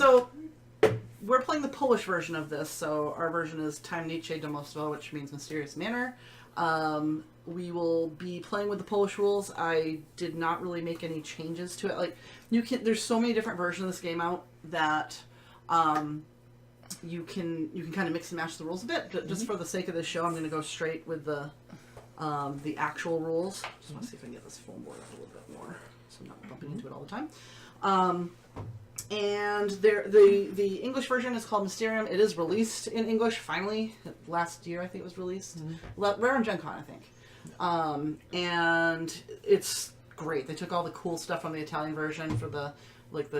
So we're playing the Polish version of this. So our version is Tajemnicze Domostwo, which means mysterious manor. We will be playing with the Polish rules. I did not really make any changes to it. Like there's so many different versions of this game out that you can kind of mix and match the rules a bit. Just for the sake of this show, I'm going to go straight with the actual rules. Just want to see if I can get this phone board up a little bit more, so I'm not bumping into it all the time. And the English version is called Mysterium. It is released in English finally. Last year, I think it was released. Rare on Gen Con, I think. And it's great. They took all the cool stuff from the Italian version for the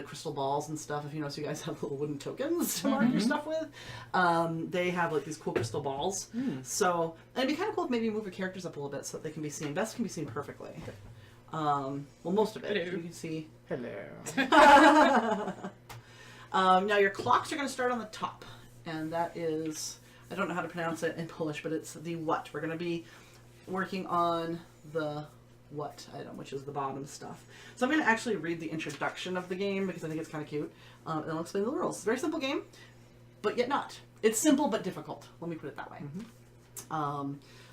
crystal balls and stuff. If you notice, you guys have little wooden tokens to mark your stuff with. They have like these cool crystal balls. So, and it'd be kind of cool if maybe you move your characters up a little bit so that they can be seen. Best can be seen perfectly. Well, most of it. Hello. You can see. Hello. Now your clocks are going to start on the top, and that is, I don't know how to pronounce it in Polish, but it's the what. We're going to be working on the what item, which is the bottom stuff. So I'm going to actually read the introduction of the game because I think it's kind of cute, and I'll explain the rules. It's a very simple game, but yet not. It's simple but difficult. Let me put it that way.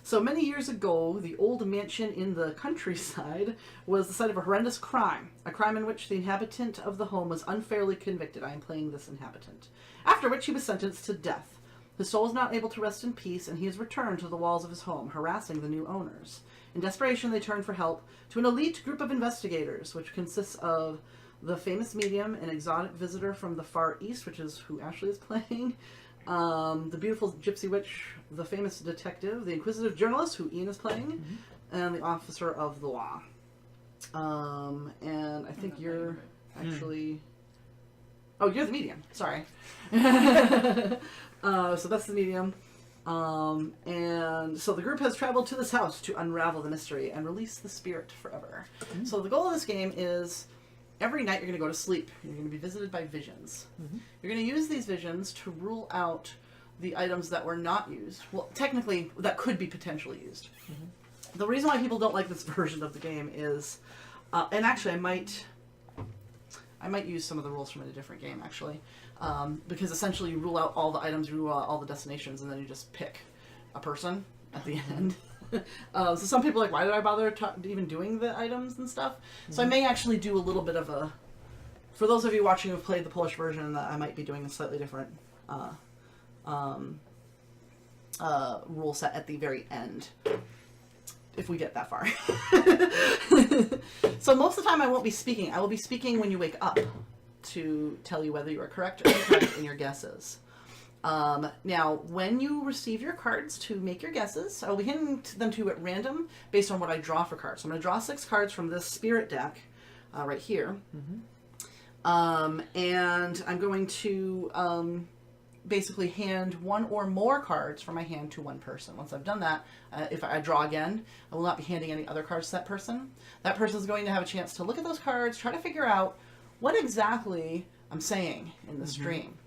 So many years ago, the old mansion in the countryside was the site of a horrendous crime. A crime in which the inhabitant of the home was unfairly convicted. I am playing this inhabitant. After which he was sentenced to death. His soul is not able to rest in peace, and he is returned to the walls of his home, harassing the new owners. In desperation, they turn for help to an elite group of investigators, which consists of the famous medium, an exotic visitor from the Far East, which is who Ashley is playing, the beautiful gypsy witch, the famous detective, the inquisitive journalist, who Ian is playing, and the officer of the law. And I think you're actually... Oh, you're the medium. Sorry. So that's the medium. And so the group has traveled to this house to unravel the mystery and release the spirit forever. So the goal of this game is... Every night you're going to go to sleep. You're going to be visited by visions. You're going to use these visions to rule out the items that were not used. Well, technically, that could be potentially used. The reason why people don't like this version of the game is, and actually I might use some of the rules from a different game, actually, because essentially you rule out all the items, you rule out all the destinations, and then you just pick a person at the end. So some people are like, why did I bother even doing the items and stuff? So I may actually do a little bit of a... For those of you watching who've played the Polish version, I might be doing a slightly different rule set at the very end. If we get that far. So most of the time I won't be speaking. I will be speaking when you wake up to tell you whether you are correct or incorrect in your guesses. Now, when you receive your cards to make your guesses, I will be handing them to you at random based on what I draw for cards. So I'm going to draw 6 cards from this spirit deck right here. And I'm going to basically hand 1 or more cards from my hand to one person. Once I've done that, if I draw again, I will not be handing any other cards to that person. That person is going to have a chance to look at those cards, try to figure out what exactly I'm saying in this dream.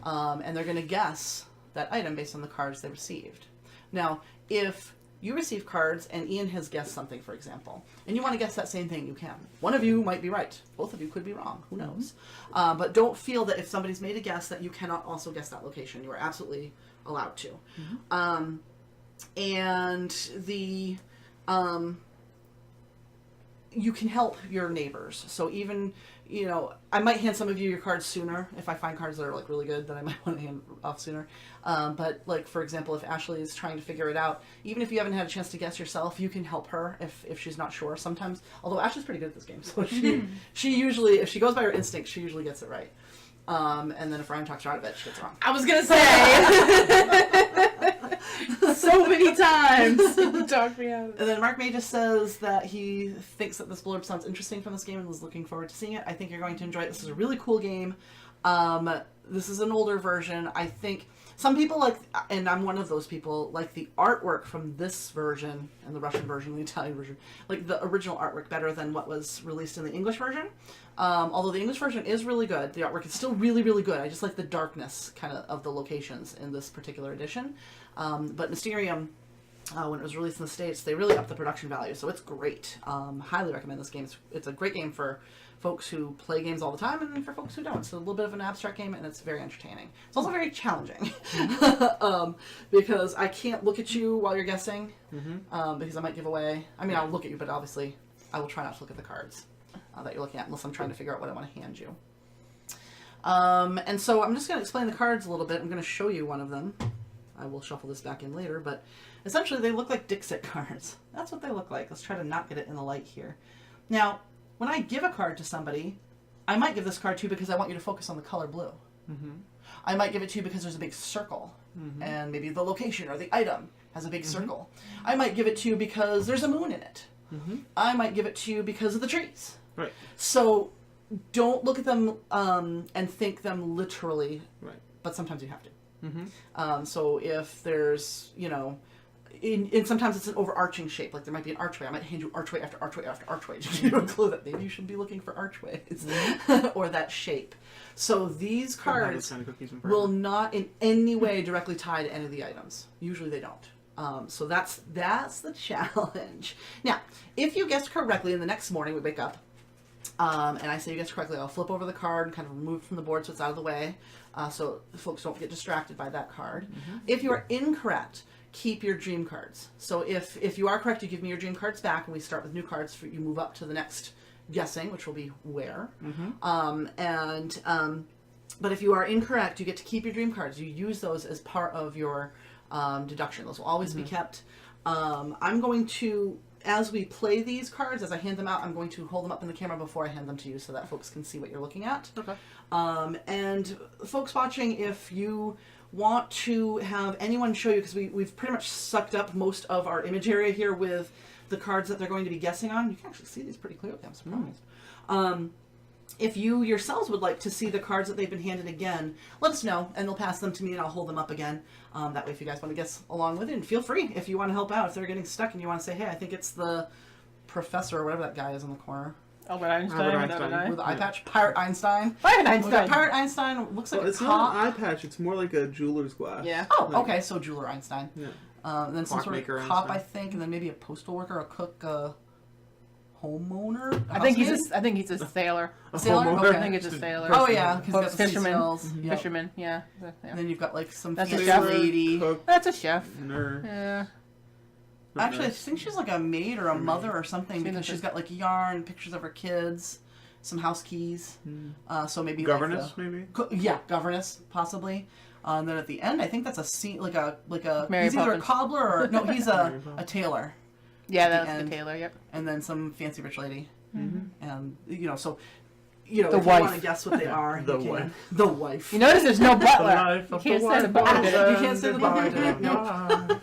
And they're going to guess that item based on the cards they received. Now, if you receive cards and Ian has guessed something, for example, and you want to guess that same thing, you can. One of you might be right. Both of you could be wrong. Who knows? But don't feel that if somebody's made a guess that you cannot also guess that location. You are absolutely allowed to. And the... you can help your neighbors. So even, you know, I might hand some of you your cards sooner. If I find cards that are like really good, then I might want to hand off sooner. But like, for example, if Ashley is trying to figure it out, even if you haven't had a chance to guess yourself, you can help her if she's not sure sometimes. Although Ashley's pretty good at this game. So she usually, if she goes by her instinct, she usually gets it right. And then if Ryan talks her out of it, she gets it wrong. I was going to say. So many times. You talked me out of it. And then Mark May just says that he thinks that this blurb sounds interesting from this game and was looking forward to seeing it. I think you're going to enjoy it. This is a really cool game. This is an older version. I think some people like, and I'm one of those people, like the artwork from this version and the Russian version, the Italian version, like the original artwork better than what was released in the English version. Although the English version is really good, the artwork is still really, really good. I just like the darkness kind of the locations in this particular edition. But Mysterium when it was released in the States, they really upped the production value, so it's great. Highly recommend this game. It's a great game for folks who play games all the time and for folks who don't. It's a little bit of an abstract game, and it's very entertaining. It's also very challenging because I can't look at you while you're guessing because I might give away. I mean, I'll look at you, but obviously I will try not to look at the cards that you're looking at unless I'm trying to figure out what I want to hand you. And so I'm just going to explain the cards a little bit. I'm going to show you one of them. I will shuffle this back in later, but essentially they look like Dixit cards. That's what they look like. Let's try to not get it in the light here. Now, when I give a card to somebody, I might give this card to you because I want you to focus on the color blue. I might give it to you because there's a big circle, and maybe the location or the item has a big circle. I might give it to you because there's a moon in it. I might give it to you because of the trees. Right. So don't look at them and think them literally, but sometimes you have to. So if there's, you know, and sometimes it's an overarching shape, like there might be an archway. I might hand you archway after archway after archway to give you a clue that maybe you should be looking for archways or that shape. So these cards will not in any way directly tie to any of the items. Usually they don't. So that's the challenge. Now, if you guessed correctly, and the next morning we wake up, and I say you guessed correctly, I'll flip over the card and kind of remove it from the board so it's out of the way, so folks don't get distracted by that card. If you are incorrect, keep your dream cards. So if you are correct, you give me your dream cards back, and we start with new cards. You move up to the next guessing, which will be where. But if you are incorrect, you get to keep your dream cards. You use those as part of your deduction. Those will always be kept. I'm going to, as we play these cards, as I hand them out, I'm going to hold them up in the camera before I hand them to you so that folks can see what you're looking at. Okay. And folks watching, if you want to have anyone show you, because we've pretty much sucked up most of our image area here with the cards that they're going to be guessing on. You can actually see these pretty clearly, I'm surprised. If you yourselves would like to see the cards that they've been handed again, let us know, and they'll pass them to me, and I'll hold them up again. That way, if you guys want to guess along with it, and feel free if you want to help out. If they're getting stuck and you want to say, hey, I think it's the professor or whatever that guy is in the corner. Albert Einstein. With the eye patch. Pirate Einstein. Pirate Einstein. Pirate Einstein looks like it's a not cop. an eye patch, it's more like a jeweler's glass. Yeah. Oh, okay, so jeweler Einstein. Yeah. And then some sort of Clockmaker cop, Einstein. I think, and then maybe a postal worker, a cook, a homeowner. I think he's a sailor. A sailor? homeowner. Okay. I think it's a sailor. Oh yeah, because Or he's got the fisherman. seashells. Yep. Fisherman, yeah. And then you've got like some That's a fancy chef. lady. Cook, That's a chef. nurse. Yeah. Actually, I think she's like a maid or a mother or something because she's got like yarn, pictures of her kids, some house keys. So maybe Governess, like maybe? yeah, governess possibly. And then at the end, I think that's a scene like a Mary he's either a Poppins. cobbler or no, he's a tailor. Yeah, At that the was end. the tailor. Yep. And then some fancy rich lady. And so The if you wife. want to guess what they are, The you can. wife. The wife. You notice there's no butler. life You of can't the say the wife butler. was You can't say the butler. ended. Nope.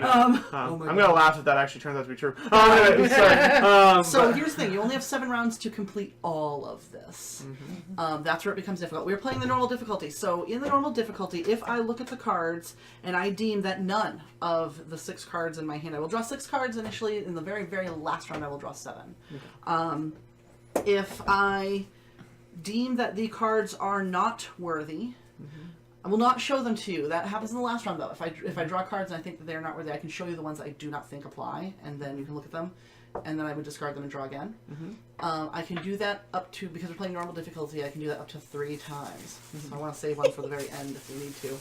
I'm my gonna laugh if that actually turns out to be true. Anyway, sorry. So But- here's the thing: you only have 7 rounds to complete all of this. That's where it becomes difficult. We're playing the normal difficulty. So in the normal difficulty, if I look at the cards and I deem that none of the 6 cards in my hand, I will draw 6 cards initially. In the very, very last round, I will draw 7. If I deem that the cards are not worthy, I will not show them to you. That happens in the last round, though. If I draw cards and I think that they are not worthy, I can show you the ones that I do not think apply, and then you can look at them, and then I would discard them and draw again. I can do that up to, because we're playing normal difficulty, I can do that up to 3 times. So I want to save one for the very end if we need to.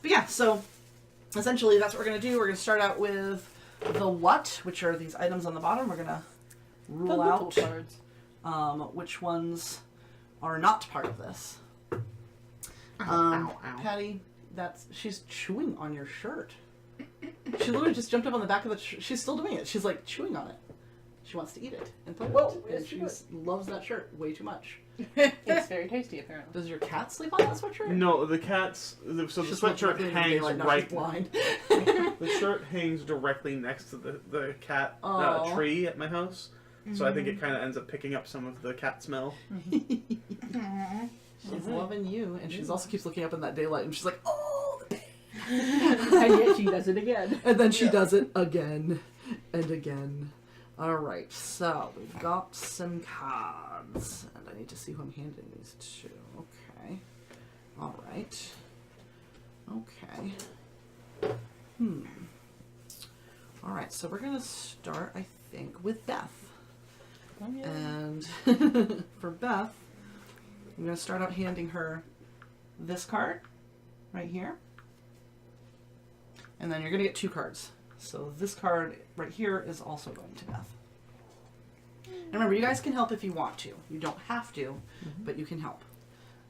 But yeah, so essentially that's what we're going to do. We're going to start out with the what, which are these items on the bottom. We're going to rule out cards. which ones are not part of this. Ow. Patty, she's chewing on your shirt. She literally just jumped up on the back of the she's still doing it. She's like chewing on it. She wants to eat it and play with it. And she loves that shirt way too much. It's very tasty, apparently. Does your cat sleep on that sweatshirt? No, the cat's... So the She's sweatshirt looking at the hangs daylight, now right... she's blind. The shirt hangs directly next to the cat Aw. tree at my house. So I think it kind of ends up picking up some of the cat smell. She's loving you, and she's also keeps looking up in that daylight, and she's like, oh, the pain. And yet she does it again. And then she does it again and again. Alright, so we've got some cards, and I need to see who I'm handing these to. Okay. Alright. Okay. All right, so we're gonna start, I think, with Beth. Oh, yeah. And for Beth, I'm gonna start out handing her this card right here, and then you're gonna get 2 cards. So this card right here is also going to Beth. And remember, you guys can help if you want to. You don't have to, but you can help.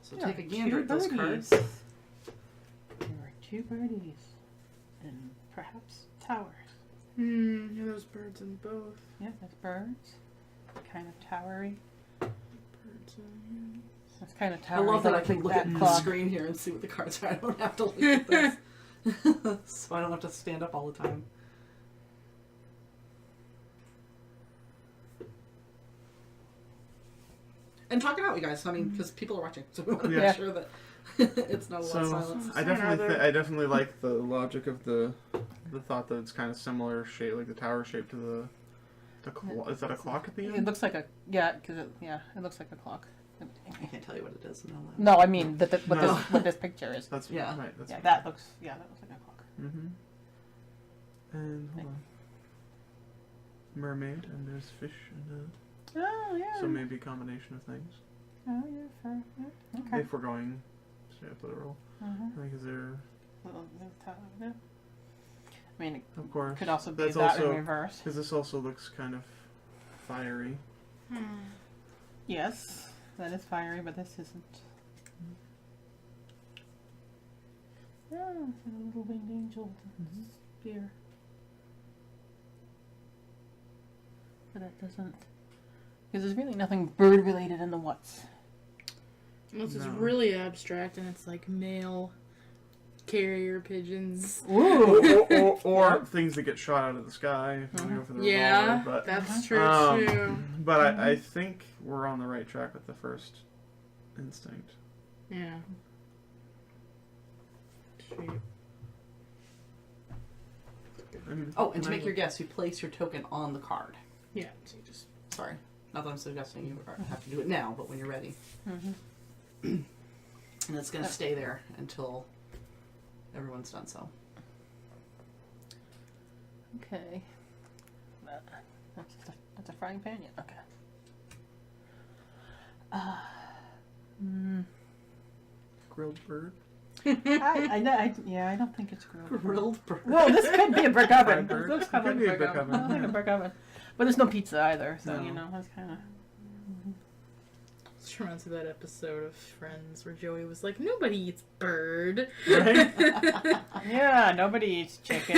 So Yeah, take a gander at those cards. There are 2 birdies. And perhaps towers. Yeah, there's birds in both. Yeah, that's birds. Kind of towery. Birds in That's kind of I towery. love that I but can like look that at the club. screen here and see what the cards are. I don't have to look at this. So I don't have to stand up all the time. And talk it out, you guys. I mean, because people are watching, so we want to Yeah. make sure that it's not a lot of silence. I definitely like the logic of the thought that it's kind of similar shape, like the tower shape to the clock. Is that a clock at the It end? looks like a because it looks like a clock. I can't tell you what it is. No, I mean what No. what this picture is. That's Yeah. right. That's Yeah, that looks like a clock. And hold on. Mermaid, and there's fish, and Oh yeah. so maybe a combination of things. Oh yeah, sure. Yeah. Okay. If we're going straight up literal, like is there? Yeah. I mean, it Of course. could also be That's that also in reverse. because this also looks kind of fiery. Yes, that is fiery, but this isn't. Oh, it's a little winged angel spear. But that doesn't. Because there's really nothing bird related in the what's. Unless it's No. really abstract and it's like male carrier pigeons. Ooh! Or things that get shot out of the sky if you want to go for the Yeah, revolver. that's true too. But I think we're on the right track with the first instinct. Yeah. Shape. I mean, Oh, and to make your guess, you place your token on the card. Yeah, so you just Sorry. Not that I'm suggesting you have to do it now, but when you're ready. Mm-hmm. And it's going to stay there until everyone's done so. Okay. That's a frying pan, yeah. Okay. grilled bird. I don't think it's grilled. Grilled bird. Well, this could be a brick oven. Fried bird. It looks kind of Could like be a brick oven. oven, Like yeah. a brick oven. But there's no pizza either, so No. you know that's kind of. This reminds me of that episode of Friends where Joey was like, "Nobody eats bird." Right? Yeah, nobody eats chicken.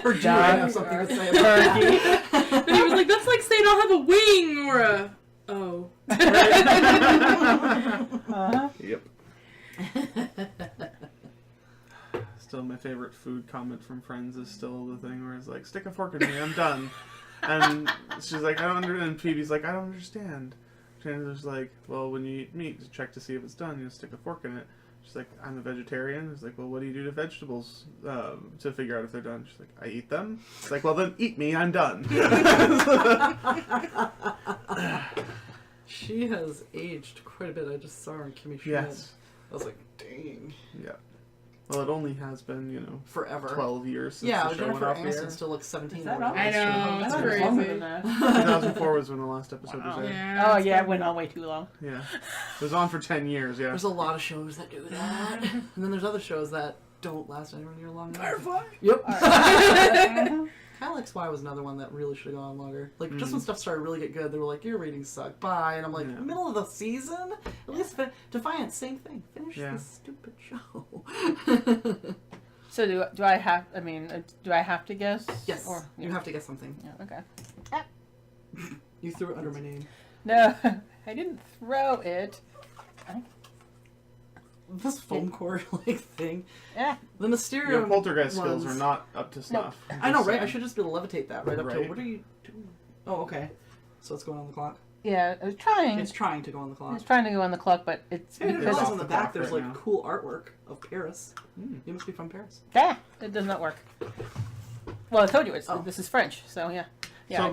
Or do I have something to say about turkey. that? And he was like, "That's like saying I'll have a wing or a oh." Uh-huh. Yep. Still, my favorite food comment from Friends is still the thing where it's like, "Stick a fork in me, I'm done." And she's like, "I don't understand." And Phoebe's like, "I don't understand." Chandler's like, "Well, when you eat meat, to check to see if it's done, you stick a fork in it." She's like, "I'm a vegetarian." He's like, "Well, what do you do to vegetables to figure out if they're done?" She's like, "I eat them." It's like, "Well, then eat me, I'm done." She has aged quite a bit. I just saw her in Kimmy Schmidt. Yes. I was like, dang. Yeah. Well, it only has been, Forever. 12 years since Yeah, the show went Jennifer off the Aniston air. still looks 17. Is that or all? whatever. I know, That's it's true. crazy. Longer than that. 2004 was when the last episode was aired. Yeah. Oh yeah, it went on way too long. Yeah. It was on for 10 years, yeah. There's a lot of shows that do that. And then there's other shows that don't last anywhere near long enough. Firefly. Yep. Mhm. Kind of like Spy was another one that really should have gone on longer. Like, just when stuff started really get good, they were like, your ratings suck, bye. And I'm like, Yeah. middle of the season? At least Defiant, same thing. Finish Yeah. this stupid show. So do I have? I mean, do I have to guess? Yes. Or You have to get something. Yeah. Okay. You threw it under my name. No, I didn't throw it. This foam core like thing. Yeah. The Mysterium. Your poltergeist skills ones- are not up to snuff. I know, Just right? I saying. should just be able to levitate that right up to. Right. What are you doing? Oh, okay. So it's going on the clock. Yeah, I was trying. It's trying to go on the clock. It's trying to go on the clock, but it's Hey, I didn't It's realize off on the the back clock there's right like now. cool artwork of Paris. Mm. You must be from Paris. it does not work. Well, I told you it's this is French, so yeah. Yeah.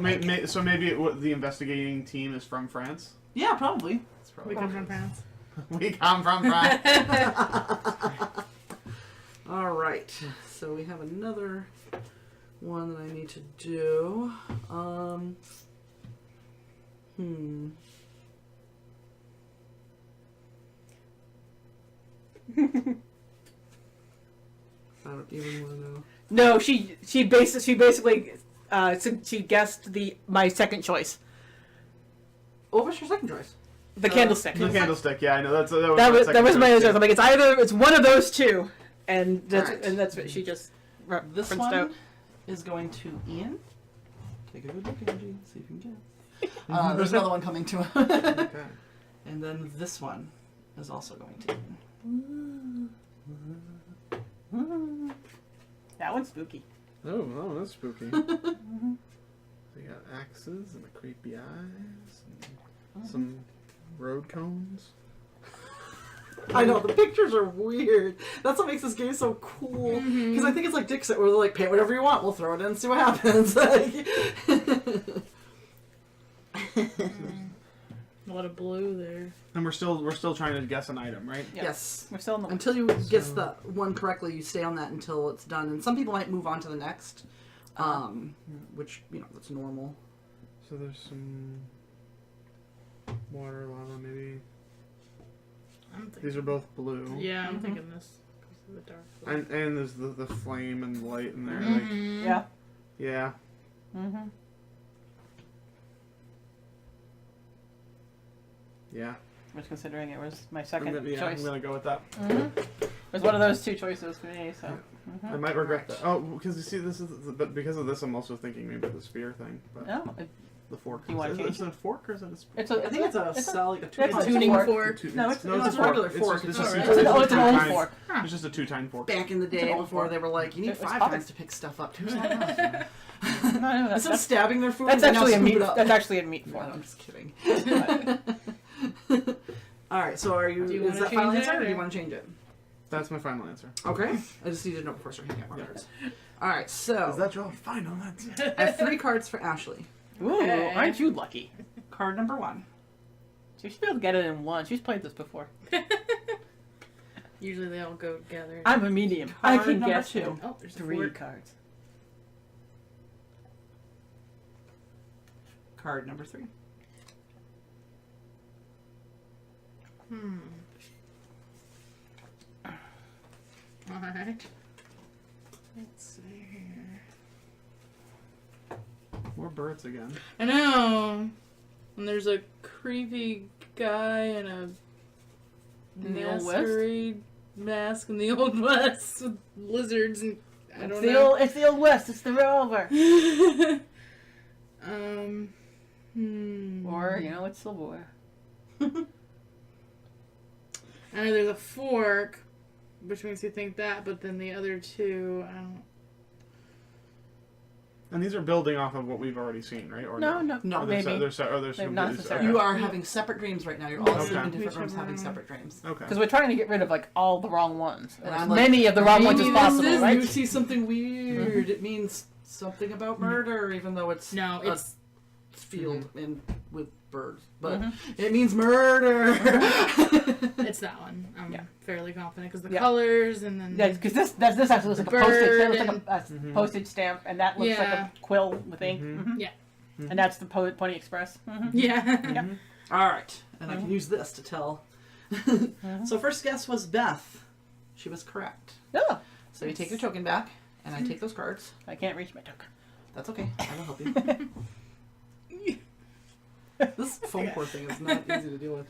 So maybe the investigating team is from France. Yeah, probably. We come from France. We come from France. All right. So we have another one that I need to do. I don't even want to know. No, she basically she guessed my second choice, What was your second choice? the candlestick. The candlestick, yeah, I know. That was my other choice. I'm like, it's one of those two, and that's what she just This rinsed one out. is going to Ian. Take a good look, Angie. See if you can get. There's another one coming to him. Okay. And then this one is also going to Ian. That one's spooky. Oh, that's spooky. They got axes and a creepy eyes and some road cones. I know, the pictures are weird. That's what makes this game so cool. Because I think it's like Dixit, where they're like, paint whatever you want, we'll throw it in and see what happens. Like... A lot of blue there. And we're still trying to guess an item, right? Yeah. Yes. We're still in the Until you guess the one correctly, you stay on that until it's done. And some people might move on to the next, which, that's normal. So there's some water, lava, maybe. These are both blue. Yeah, I'm thinking this because of the dark blue. And there's the flame and light in there. Yeah. Yeah. Mm-hmm. Yeah. Just considering it was my second I'm choice. gonna go with that. It was one of those two choices for me, so. I might regret that. Oh, because you see, but because of this, I'm also thinking maybe the spear thing. But No, the fork. You wanna is change? it a fork or is it a spear? I think It's a tuning fork. fork. No, it's a regular fork. It's It's just, an it's old just a old two-tine- fork. It's just a two-tine fork. Back in the an day, old before fork. they were like, you need It was 5 popping. times to pick stuff up. 2 times. No, Instead of stabbing their food, that's they now actually a scoop meat. it up. That's actually a meat No, fork. I'm just kidding. All right, so Do you is wanna that final change answer, it, or do you or- want to change it? That's my final answer. Okay. I just need to know before I start handing out more cards. All right, so Is that your final answer? I have 3 cards for Ashley. Ooh, Okay. aren't you lucky? Card number 1. She should be able to get it in one. She's played this before. Usually they all go together. I'm a medium. I Card can number guess 2. Oh, there's a 3 fork. cards. Card number 3. Alright. Let's see here. More birds again. I know. And there's a creepy guy in a In the Old West? masquerade mask in the Old West with lizards and I don't It's the know. old. It's the Old West. It's the revolver. Or it's silverware. I know there's a fork, which makes you think that, but then the other two, I don't. And these are building off of what we've already seen, right? Or No, Are maybe. They're Not completely necessarily. You are having separate dreams right now. You're all Okay. sitting in different Whichever rooms having one. separate dreams. Okay. Because we're trying to get rid of all the wrong ones, And as I'm like, many of the wrong ones as Maybe this possible, is- right? You see something weird. It means something about murder, even though it's No, a it's field and with birds. But Mhm. it means murder. it's that one. I'm Yeah. fairly confident because the Yeah. colors and then Yeah, because this actually looks like a Bird postage. That looks and- like a postage stamp, and that looks like Yeah. a quill with ink. Mhm. Yeah. And that's the Pony Express. yeah. All right, and I can use this to tell. So first guess was Beth. She was correct. Oh, So you take your token back, and I take those cards. I can't reach my token. That's okay. I will help you. This foam core thing is not easy to deal with.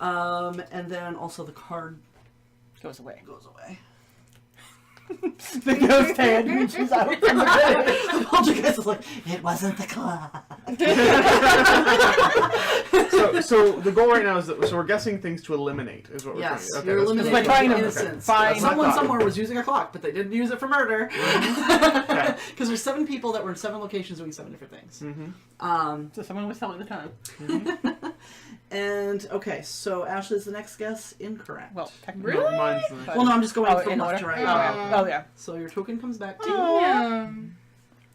And then also the card Goes away. goes away. The ghost hand reaches out from the The poltergeist is like, it wasn't the clock. So the goal right now is that we're guessing things to eliminate is what we're Yes, trying. you're that's- eliminating We're trying to innocence. find- Someone That's what I thought. somewhere was using a clock, but they didn't use it for murder. Okay. Because there's 7 people that were in 7 locations doing 7 different things. Mm-hmm. So someone was telling the time. And okay, so Ashley's the next guess. Incorrect. Well, technically. Really? Mine's the, But- Well, no, I'm just going Oh, from in left order? to right. Oh, yeah. Oh, yeah. So your token comes back to you. Oh. Yeah.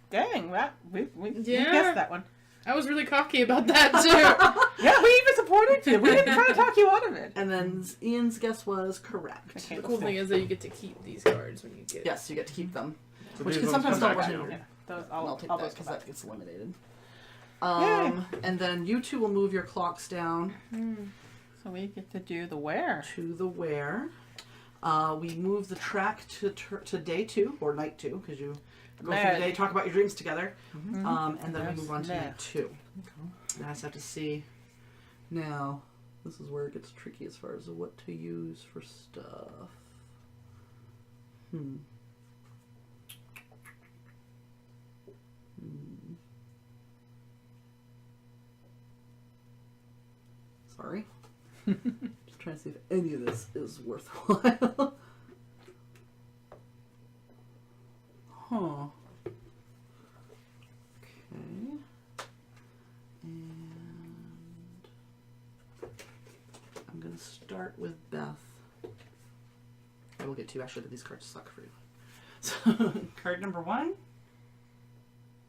Dang, that we Yeah. guessed that one. I was really cocky about that too. Yeah, we even supported you. We didn't try to talk you out of it. And then Ian's guess was correct. Okay. The cool thing is that you get to keep these cards when you get. Yes, you get to keep them. So Which these can ones sometimes come don't back work. to you. Yeah, those, I'll take I'll that those because come that back. gets eliminated. Yay. And then you two will move your clocks down So we get to do the where. to the where. We move the track to day 2 or night 2 because you go through the day, talk about your dreams together, and then we move on to night 2. And I just have to see. Now, this is where it gets tricky as far as what to use for stuff. Sorry. Just trying to see if any of this is worthwhile. Huh. Okay. And I'm going to start with Beth. I will get to actually that these cards suck for you. So, card number 1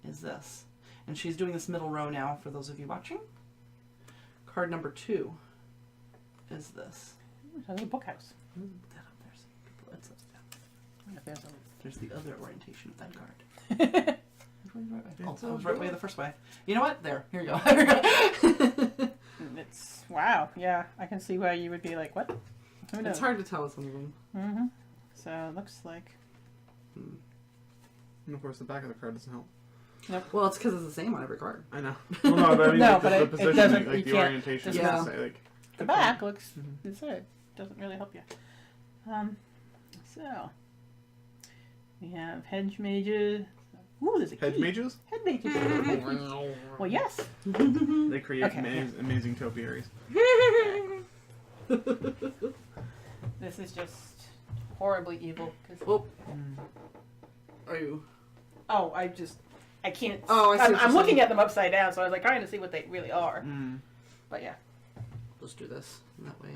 is this. And she's doing this middle row now for those of you watching. Card number 2 is this. There's a book house. That up there. It's up there. Yeah, there's a- There's the other orientation of that card. Oh, I was right way the first way. You know what? There. Here you go. It's wow. Yeah, I can see why you would be like, what? Who knows? It's hard to tell with some of them. So it looks like. And of course, the back of the card doesn't help. Well, it's because it's the same on every card. I know. Well, no, but I mean, No, like, but the it positioning, doesn't- like you the can't- orientation. Yeah. Say, like, The back looks. It doesn't really help you. So we have hedge mages. Ooh, there's a key. hedge mages. Head mages. Well, yes. They create Okay. amazing topiaries. This is just horribly evil. 'Cause, Oh. Are you? oh, I can't. Oh, I see what I'm you're looking saying. at them upside down, so I was like trying to see what they really are. But yeah. Let's do this. That way.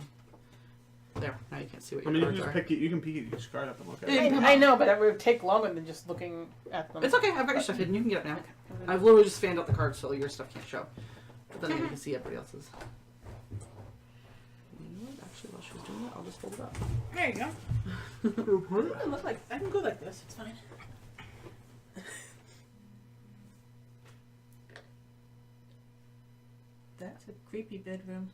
There. Now you can't see what I your mean, you can cards just are. you can peek at each card up and look at Yeah. it. I know, but it would take longer than just looking at them. It's okay. I've got your stuff hidden. You can get it now. Okay. I've literally just fanned out the cards so your stuff can't show. But then again, you can see everybody else's. You know what? Actually, while she's doing that, I'll just hold it up. There you go. It doesn't look like I can go like this. It's fine. That's a creepy bedroom.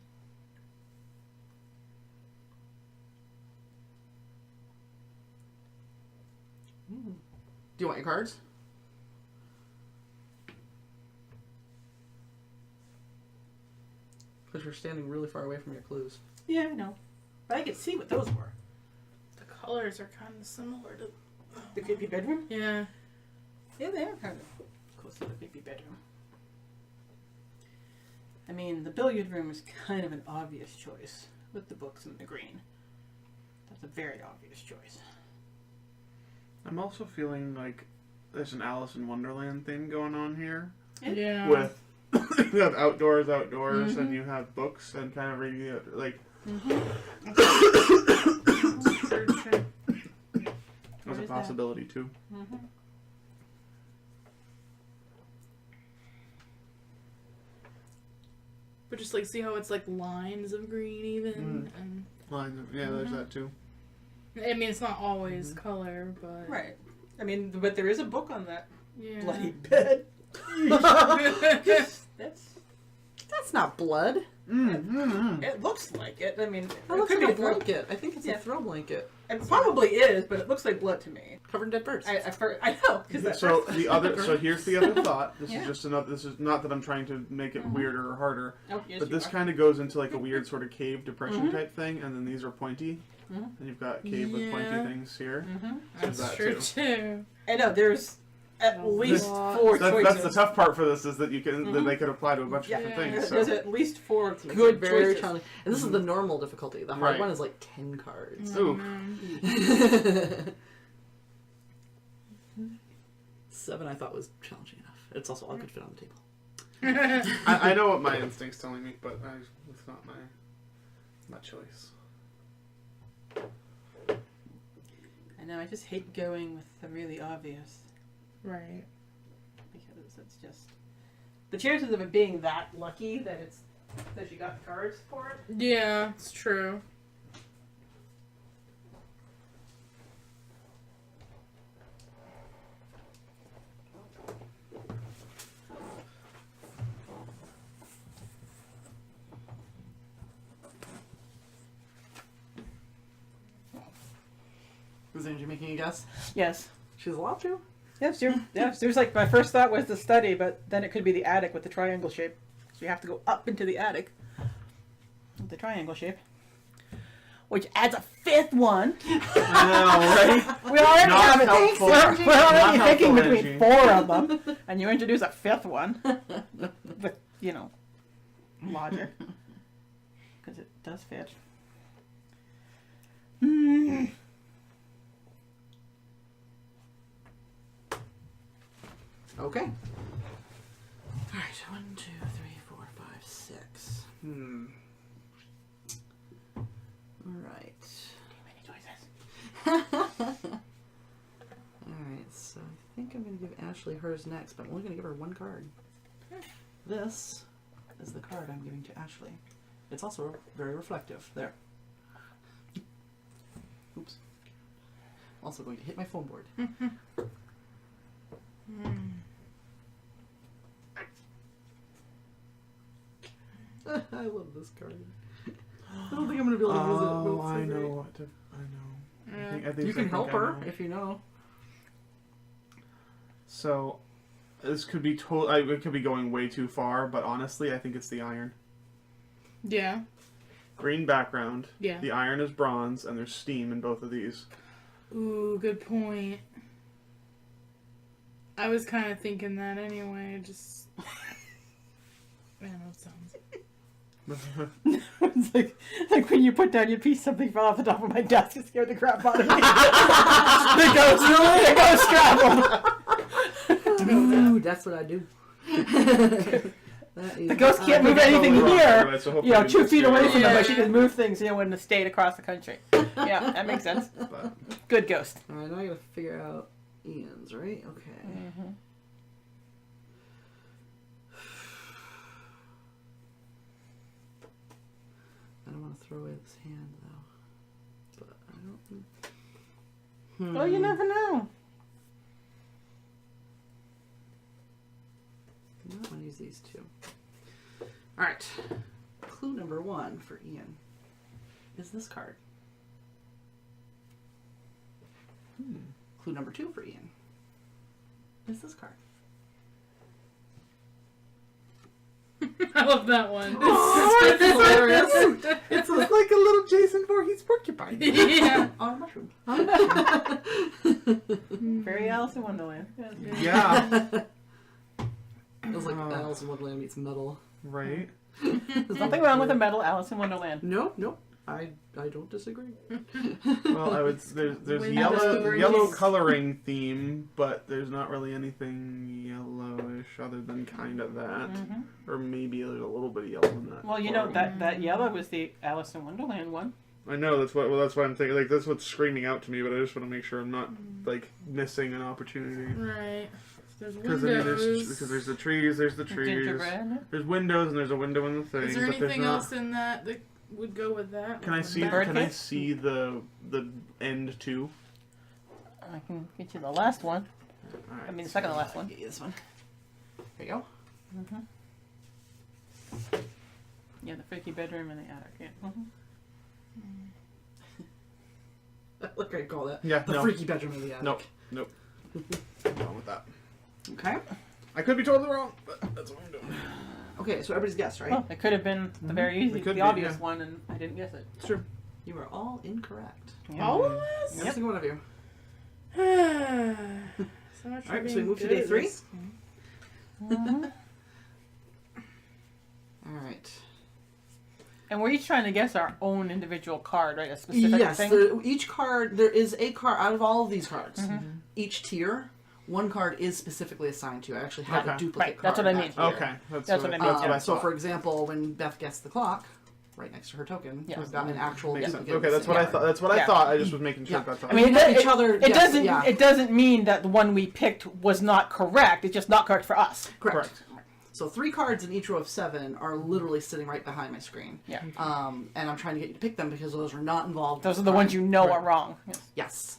Do you want your cards? Because you're standing really far away from your clues. Yeah, I know. But I could see what those were. The colors are kind of similar to. The creepy bedroom? Yeah. Yeah, they are kind of close to the creepy bedroom. I mean, the billiard room is kind of an obvious choice with the books and the green. That's a very obvious choice. I'm also feeling like there's an Alice in Wonderland thing going on here Yeah. with you have outdoors, and you have books and kind of reading it like. Sure, sure. That's a is that? possibility too. But just like see how it's like lines of green even. And Lines, yeah, there's that too. I mean, it's not always color, but Right. I mean, but there is a book on that yeah. bloody bed. That's not blood. It looks like it. I mean, That looks like a blanket. I think it's a throw blanket. It probably is, but it looks like blood to me. Covered in dead birds. I know, because So here's the other thought. This Yeah. is just another. This is not that I'm trying to make it weirder or harder, Oh, yes, but you this are. kind of goes into like a weird sort of cave depression type thing, and then these are pointy, and you've got cave with pointy Yeah. things here. That's that true too. too. I know there's at least lot. four choices. That's the tough part for this is that you can that they could apply to a bunch of Yeah. different There's, things. there's at least four It's good very choices. challenging. And this is the normal difficulty. The hard Right. one is like 10 cards. Ooh. 7 I thought was challenging enough. It's also all could fit on the table. I know what my instinct's telling me, but it's not my choice. I know, I just hate going with the really obvious Right. because it's just The chances of it being that lucky that she got the cards for it. Yeah, it's true. Was Angie making a guess? Yes. She's allowed to. Yes, there's like my first thought was the study, but then it could be the attic with the triangle shape. So you have to go up into the attic with the triangle shape, which adds a fifth one. I know, right? We already Not have it. helpful. We're already Not thinking helpful, between Angie. 4 of them, and you introduce a fifth one with logic, because it does fit. Okay. All right. 1, 2, 3, 4, 5, 6. All right. Too many choices. All right. So I think I'm going to give Ashley hers next, but I'm only going to give her one card. This is the card I'm giving to Ashley. It's also very reflective. There. Oops. Also going to hit my phone board. I love this card. I don't think I'm gonna be able to use it. But it's so I know great. what to. I know. Yeah. I think You can help I her know. if you know. So, this could be it could be going way too far, but honestly, I think it's the iron. Yeah. Green background. Yeah. The iron is bronze, and there's steam in both of these. Ooh, good point. I was kind of thinking that anyway. Just. Man, that sounds. It's like when you put down your piece, something fell off the top of my desk and scared the crap out of me. the ghost traveled. Ooh, that's what I do. The ghost can't move anything here. 2 feet away from them, but she can move things, in the state across the country. Yeah, that makes sense. But, Good ghost. All right, now I gotta figure out Ian's, right? Okay. Mm-hmm. I don't want to throw away this hand though, but I don't. Well, you never know. I want to use these two. All right. Clue number 1 for Ian is this card. Clue number 2 for Ian is this card. I love that one. It's hilarious. It's like a little Jason Voorhees porcupine. Yeah. On a mushroom. Very Alice in Wonderland. yeah. It was like Alice in Wonderland meets metal. Right. There's nothing wrong with a metal Alice in Wonderland. Nope. I don't disagree. Well, I would. There's Wind yellow whispers. coloring theme, but there's not really anything yellowish other than kind of that, or maybe there's a little bit of yellow in that. Well, that yellow was the Alice in Wonderland one. I know that's what I'm thinking. Like that's what's screaming out to me, but I just want to make sure I'm not like missing an opportunity. Right. There's Because windows. there's the trees, there's the trees. Gingerbread. There's windows, and there's a window in the thing. Is there but there's anything not... else in that would go with that? Can I see? Bird Can I cage? see the end too? I can get you the last one. All right. I mean, the second to last one. This one. There you go. Yeah, the freaky bedroom and the attic. Yeah. Look, I call that Yeah, the no. freaky bedroom in the attic. Nope. I'm wrong with that. Okay. I could be totally wrong, but that's what I'm doing. Okay, so everybody's guessed, right? Well, it could have been the very easy, It could the be, obvious yeah. one, and I didn't guess it. It's true. You are all incorrect. Yeah. All of us? Every single one of you. So much for Alright, so we being move to good day at 3. this. All right. And we're each trying to guess our own individual card, right? A specific Yes, thing. each card, there is a card out of all of these cards. Each tier, one card is specifically assigned to. I actually have a Okay. duplicate Right, card. that's what I mean. that tier. Okay, That's what I mean, That's what yeah. I So, thought. for example, when Beth guessed the clock, right next to her token, Yeah. we've got an actual Makes sense. duplicate. Okay, that's what I thought. That's what I Yeah. thought. I just was making sure Yeah. that's all. I mean, We have each it, other it guess, doesn't. yeah. It doesn't mean that the one we picked was not correct. It's just not correct for us. Correct. So 3 cards in each row of 7 are literally sitting right behind my screen. Yeah. And I'm trying to get you to pick them because those are not involved. Those are the ones you know are wrong. Yes. Yes.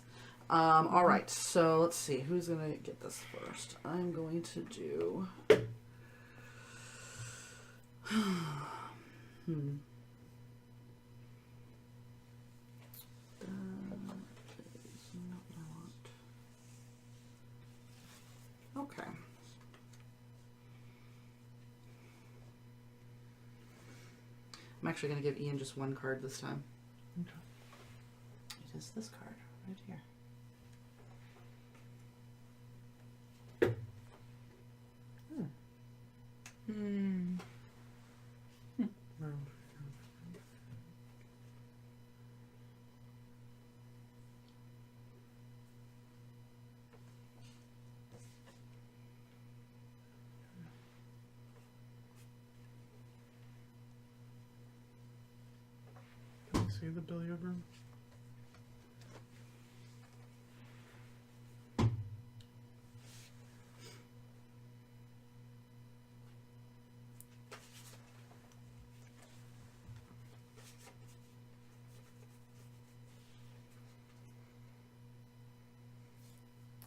All right. So let's see. Who's going to get this first? I'm going to do... Okay. I'm actually going to give Ian just 1 card this time. Okay. It is this card right here. Hmm. Can you see the billiard room?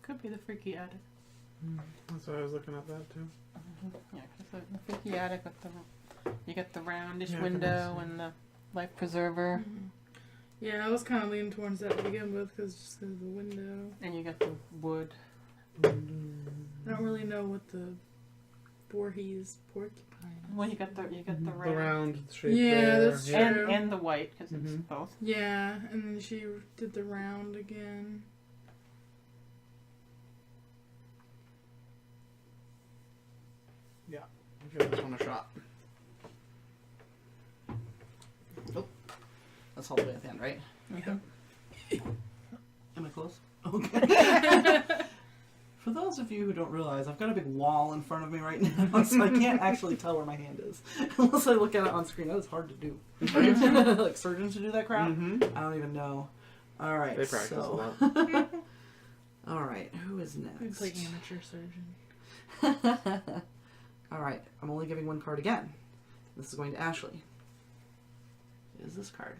Could be the freaky attic. That's why I was looking at that too. Yeah, 'cause the freaky attic with the you get the roundish Yeah, window that's- and the life preserver, Yeah, I was kind of leaning towards that to begin with, just because of the window. and you got the wood. I don't really know what the Voorhees porcupine is. Well, you got the The round, round shape Yeah, there. that's yeah. true. and the white because it's Mhm. both. Yeah, and then she did the round again. Give this one a shot. That's all the way at the end, right? Mhm. Am I close? Okay. For those of you who don't realize, I've got a big wall in front of me right now, so I can't actually tell where my hand is unless I look at it on screen. That is hard to do. Like surgeons who do that crap? Mm-hmm. I don't even know. All right. They practice so. a lot. All right. Who is We next? play amateur surgeon. All right. I'm only giving 1 card again. This is going to Ashley. It is this card.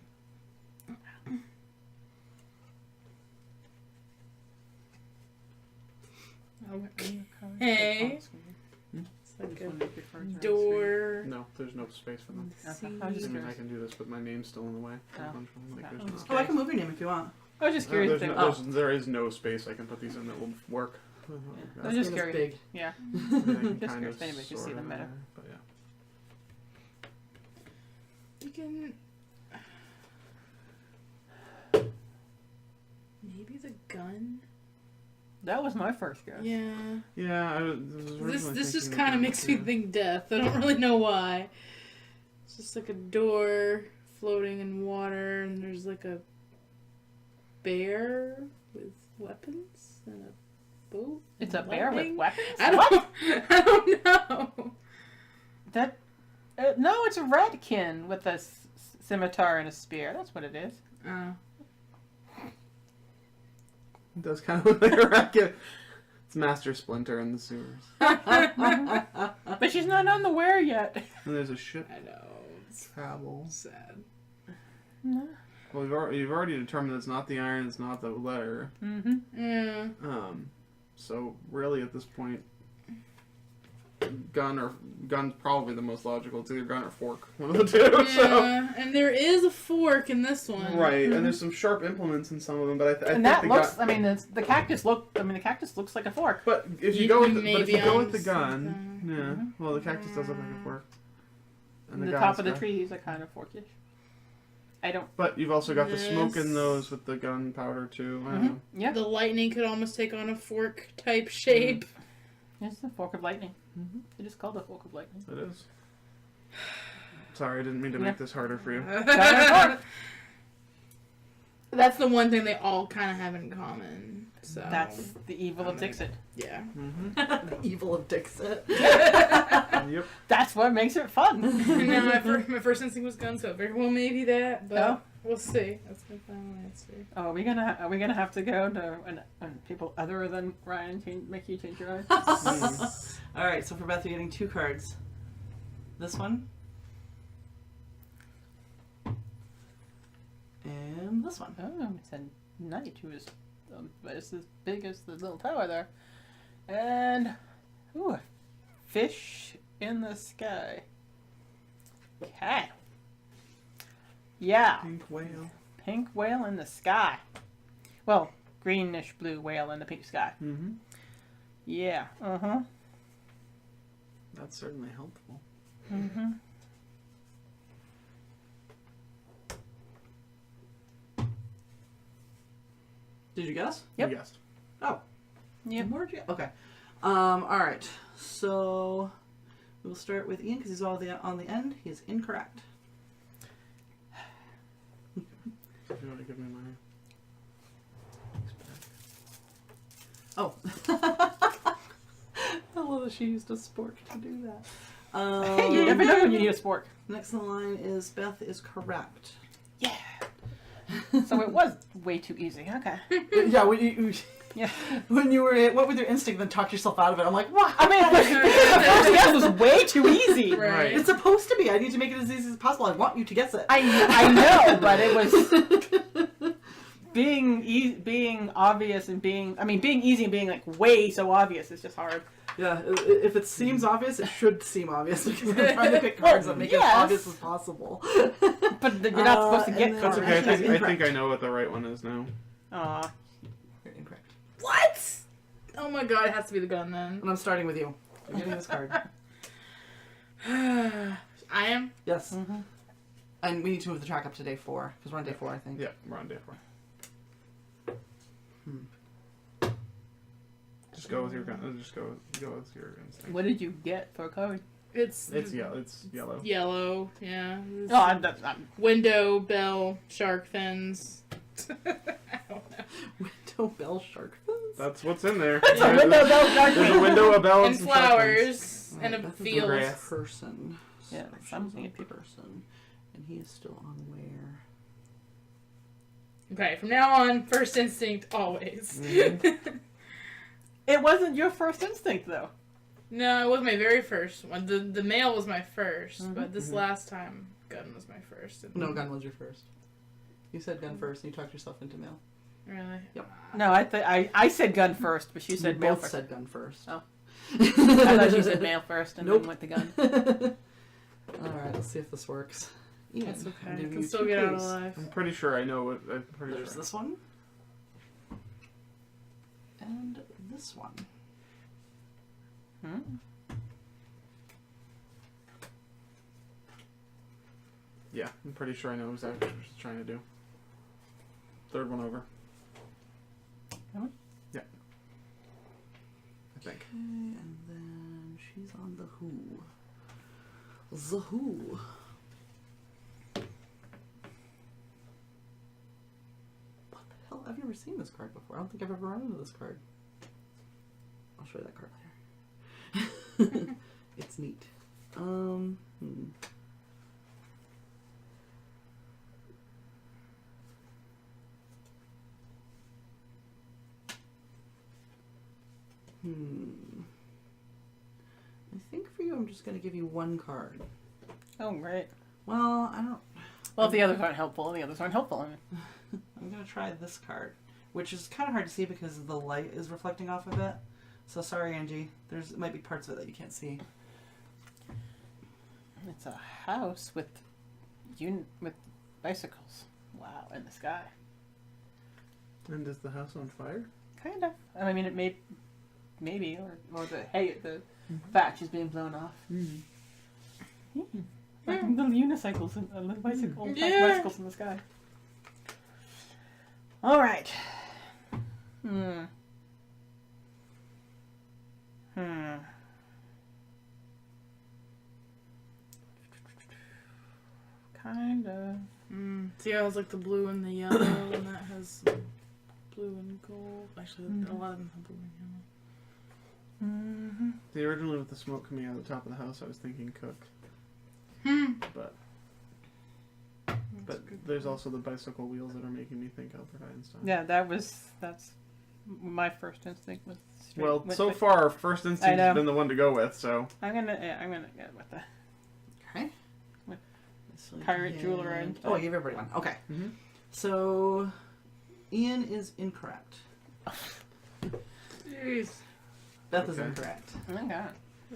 Hey. It's Like Which a one do you prefer to door. No, there's no space for them. Okay. See? I was I just mean, I curious. can do this, but my name's still in the way. Oh. Like, Okay. there's no Oh, Oh, I space. can move your name if you want. I was just curious. There's if no, they- there is no space I can put these in that will work. I was This just thing is curious. big. Yeah. I can Just kind curious of if anybody could see sort them of better. there, but yeah. You can. Maybe the gun? That was my first guess. Yeah. Yeah, This just kind of makes me think death. I don't really know why. It's just like a door floating in water, and there's like a bear with weapons and a boat. It's a and bear with lightning. weapons? I What? don't. I don't know. That no, it's a redkin with a scimitar and a spear. That's what it is. It does kind of look like a racket. It's Master Splinter in the sewers. But she's not on the where yet. And there's a ship I know. It's travel. sad. No. Well, you've already determined it's not the iron, it's not the letter. Mm-hmm. Yeah. So really at this point, gun's probably the most logical. It's either gun or fork, one of the two. Yeah, and there is a fork in this one. Right, and there's some sharp implements in some of them, but I And think that the looks. gun. I mean, the cactus look. I mean, the cactus looks like a fork. But if you You- go with you the, may but if be you go with onto the gun, something. yeah. Well, the cactus does look like a fork. The guy's top of the got- trees are kind of forkish. I don't. But you've also got the smoke in Yes. those with the gunpowder too. I don't Mhm. know. Yeah. The lightning could almost take on a fork type shape. It's the fork of lightning. Mhm. It is called the fork of lightning. It is. Sorry, I didn't mean to Yeah. make this harder for you. That's the one thing they all kind of have in common. So That's the evil of Dixit. yeah. Mm-hmm. The evil of Dixit. Yep. That's what makes it fun. No, my first instinct was gun, so it very well maybe that, but Oh. we'll see. That's my final answer. Oh, are we gonna have to go to and people other than Ryan make you change your eyes? All right, so for Beth, you're getting 2 cards. this one. And this one. Oh, it's a knight who is it's as big as the little tower there. And, ooh, a fish in the sky. Okay. Yeah, Pink whale. pink whale in the sky. Well, greenish blue whale in the pink sky. Mm-hmm. Yeah, uh-huh. That's certainly helpful. Mm-hmm. Did you guess? Yep. You guessed. Oh. Yep. Where'd you? Okay. All right. So we'll start with Ian because he's on the end. He is incorrect. You want to give me my... Oh. I love that she used a spork to do that. Hey, you never know when you need a spork. Next in the line is Beth is correct. Yeah. So it was way too easy. Okay. Yeah, Yeah. when you were, what was your instinct? Then talk yourself out of it. I'm like, what? I mean, the first guess was way too easy. Right. It's supposed to be. I need to make it as easy as possible. I want you to guess it. I know, but it was being obvious and being easy and being like way so obvious is just hard. Yeah, if it seems obvious, it should seem obvious because I'm trying to pick cards that make it as yes. obvious as possible. But you're not supposed to and get then- cards. That's okay. I That's think I incorrect. know what the right one is now. Aw. You're incorrect. What? Oh my god, it has to be the gun then. And I'm starting with you. You're getting this card. I am? Yes. Mm-hmm. And we need to move the track up to day 4 because we're on day 4, I think. Yeah, we're on day 4. Just go with your gun. Just go with your instinct. What did you get for a card? It's yellow. It's yellow. yellow, yeah. It's Oh, I'm window, bell, shark fins. I don't know. Window bell shark fins? That's what's in there. It's a window bell shark There's a fin. window, a bell, And some shark fins. flowers. Alright, And a Beth is field. grass. person. Yeah, So something she's at people. person. And he is still on where? Okay, from now on, first instinct always. Mhm. It wasn't your first instinct though. No, it was my very first one. The male was my 1st, Mhm. but this Mhm. last time, gun was my first. And No, gun was your first. You said gun first and you talked yourself into mail. Really? No, I said gun first, but she said you male both first. said gun first. Oh. I thought you said male first and Nope. then went the gun. Alright, let's see if this works. Ian, That's okay. I'm I giving can you still 2 get out clues. alive. I'm pretty sure I know what. I'm pretty There's sure. this one. And this one. Hmm? Yeah, I'm pretty sure I know exactly what she's trying to do. Third one over. Really? Yeah. I think. Okay, and then she's on the Who. The Who. What the hell? I've never seen this card before. I don't think I've ever run into this card. I'll show you that card later. It's neat. I think for you, I'm just going to give you 1 card. Oh, right. Well, I don't. Well, if the others aren't helpful, and the others aren't helpful. I'm going to try this card, which is kind of hard to see because the light is reflecting off of it. So sorry, Angie. There might be parts of it that you can't see. It's a house with bicycles. Wow, in the sky. And is the house on fire? Kind of. I mean, it maybe, or the thatch is being blown off. Like little unicycles and little bicycles in the sky. All right. Kind of. See how it has like the blue and the yellow, and that has blue and gold. Actually, a lot of them have blue and yellow. The originally with the smoke coming out of the top of the house, I was thinking cook. But there's also the bicycle wheels that are making me think Albert Einstein. Yeah, that's my first instinct was straight. Well, with so the- far, first I instinct know. has been the one to go with, so... I'm gonna go with the So Pirate, jeweler, and Oh, you gave everybody one. Okay. Mhm. So Ian is incorrect. Jeez. Beth is Okay. incorrect. Oh my god.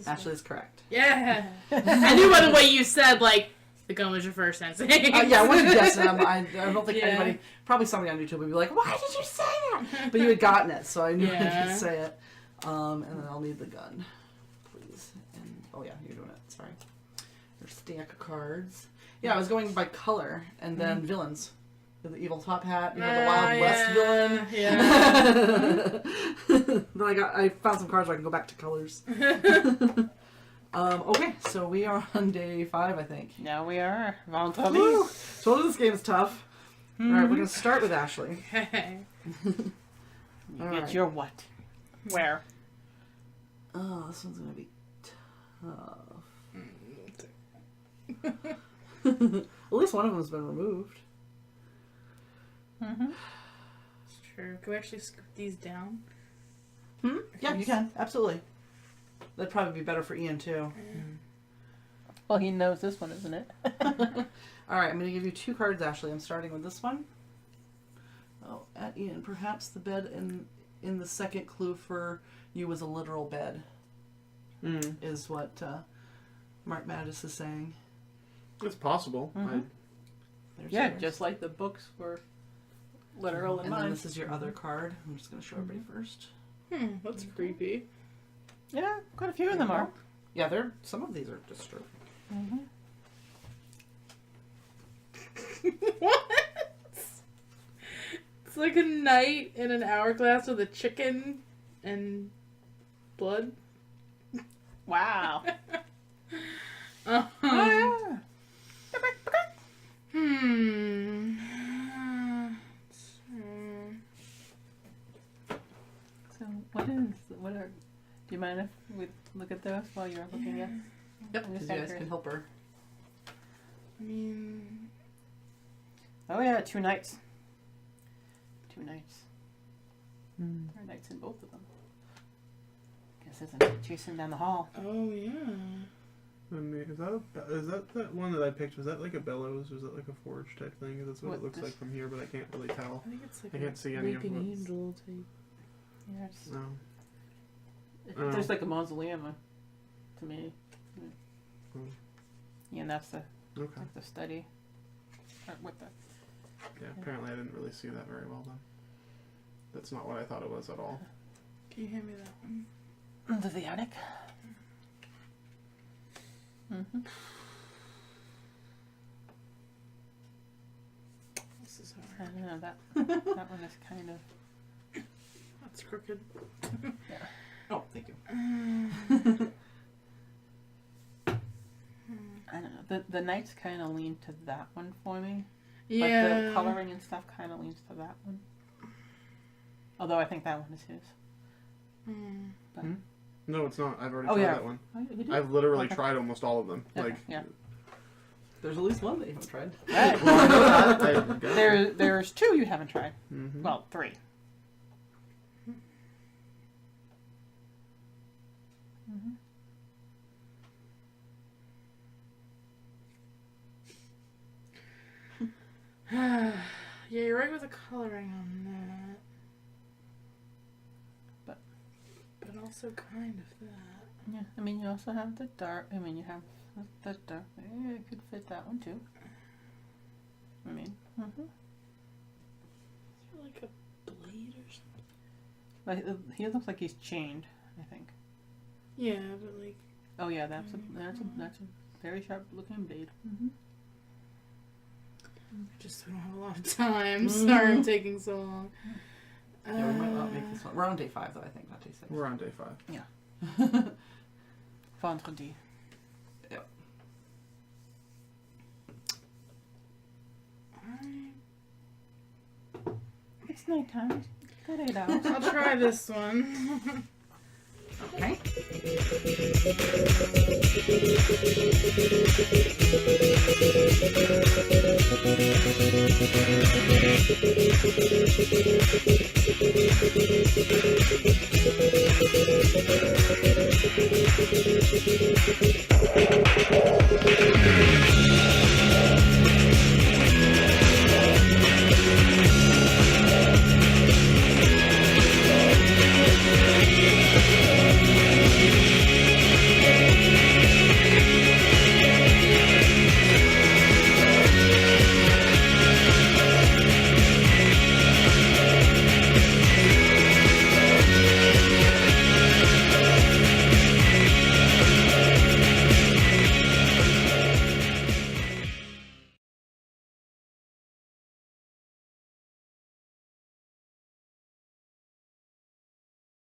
Ashley is correct. Yeah. I knew by the way you said, like, the gun was your first instinct. Yeah, I wasn't guessing. I don't think Yeah. anybody, probably somebody on YouTube would be like, why did you say that? But you had gotten it, so I knew I Yeah. could say it. And then I'll need the gun, please. And oh yeah, you're doing it. Sorry. Your stack of cards. Yeah, I was going by color, and then villains. The evil top hat, you know, the Wild West villain. Yeah. Then I found some cards where I can go back to colors. Okay, so we are on day 5, I think. Now we are. Vendredi. Woo! Told you this game is tough. All right, we're gonna start with Ashley. You All get right. your what? Where? Oh, this one's gonna be tough. At least one of them has been removed. Mm-hmm. It's true. Can we actually scoop these down? Yeah, you can. Absolutely. That'd probably be better for Ian, too. Well, he knows this one, isn't it? All right, I'm going to give you 2 cards, Ashley. I'm starting with this one. Oh, at Ian. Perhaps the bed in the second clue for you was a literal bed, is what Mark Mattis is saying. It's possible. Mhm. There's Yeah, yours. just like the books were literal in And then mine. this is your other card. I'm just going to show everybody first. That's creepy. Yeah, quite a few of them are. Yeah, some of these are disturbing. Mm-hmm. What? It's like a knight in an hourglass with a chicken and blood. Wow. Uh-huh. Oh, Hmm. So what are? Do you mind if we look at those while you're looking at? Yep, I'm because just you guys accurate. can help her. I mean, Oh yeah, 2 knights. 2 knights. There are knights in both of them. Guess there's a knight chasing down the hall. oh yeah. Is that that one that I picked? Was that like a bellows? Was that like a forge type thing? That's what What, it looks this- like from here, but I can't really tell. I think it's like I can't see any of weeping what's- angel type. Yeah, it's, No. it there's like a mausoleum to me. Hmm. Yeah, and that's the Okay. like the study. Or what the? Yeah. Apparently, I didn't really see that very well then. That's not what I thought it was at all. Can you hand me that one? Into the attic. Mm-hmm. This is I hard. don't know that that one is kind of. That's crooked. Oh, thank you. I don't know. The knights kind of lean to that one for me. Yeah. But the coloring and stuff kind of leans to that one. Although I think that one is his. But, No, it's not. I've already Oh, tried yeah. that one. Oh, you did? I've literally Okay. tried almost all of them. Okay, Like, yeah. There's at least one that you haven't tried. Right. well, I know that. There's 2 you haven't tried. Mm-hmm. Well, 3. Yeah, you're right with the coloring on that. But also kind of that. Yeah, I mean, you also have the dark. I mean, you have the dark. Yeah, it could fit that one too. I mean, Is there like a blade or something? like he looks like he's chained. I think. Yeah, but like. Oh yeah, that's a very sharp looking blade. Mm-hmm. Just we don't have a lot of time. Sorry I'm taking so long. Yeah, we might not make this one. We're on day 5, though, I think, not day 6. We're on day 5. Vendredi. Yep. It's nighttime. Good 8 hours. I'll try this one. Okay.